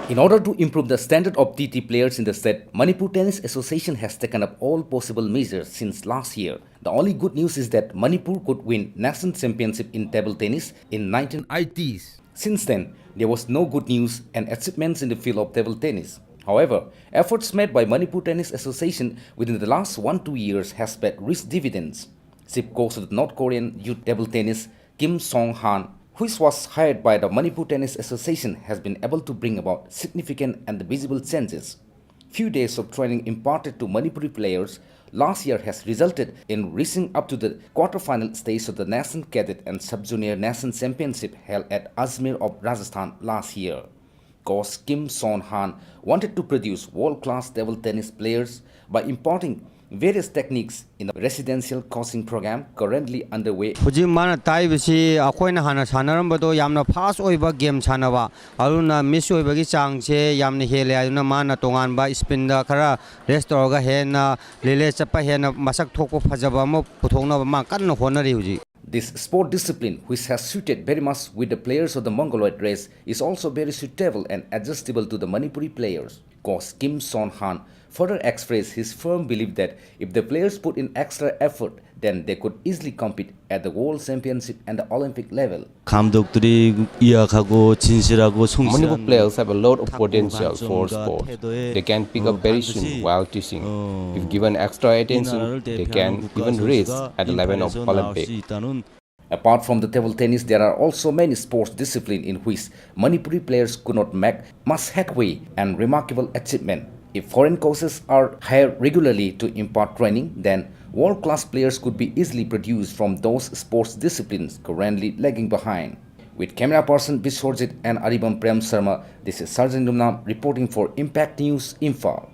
In order to improve the standard of TT players in the state, Manipur Tennis Association has taken up all possible measures since last year. The only good news is that Manipur could win national championship in table tennis in 1980s. Since then, there was no good news and achievements in the field of table tennis. However, efforts made by Manipur Tennis Association within the last 1-2 years has paid rich dividends. Chief coach of the North Korean youth table tennis, Kim Song-han, which was hired by the Manipur Tennis Association, has been able to bring about significant and visible changes. Few days of training imparted to Manipuri players last year has resulted in reaching up to the quarter-final stage of the National Cadet and Sub-Junior National Championship held at Ajmer of Rajasthan last year. Coach Kim Son-han wanted to produce world-class table tennis players by imparting various techniques in the residential coaching program currently underway. Hujim mana tai bisi akoina hana sanaram bado yamna fast oiba game sanawa aruna miss oiba gi changche yamna hele aduna mana tongan ba spin da khara rest torga hena lele chapa hena masak thokko phajaba mo puthongna ba ma kanna honari huji. This sport discipline, which has suited very much with the players of the Mongoloid race, is also very suitable and adjustable to the Manipuri players. Coach Kim Son-han further expressed his firm belief that if the players put in extra effort, then they could easily compete at the World Championship and the Olympic level. Manipur players have a lot of potential for sport. They can pick up very soon while teaching. If given extra attention, they can even race at the level of Olympic. Apart from the table tennis, there are also many sports disciplines in which Manipuri players could not make much headway and remarkable achievement. If foreign coaches are hired regularly to impart training, then world-class players could be easily produced from those sports disciplines currently lagging behind. With camera person Bishorjit and Aribam Prem Sharma, this is Sarjan Dumnam reporting for Impact News Imphal.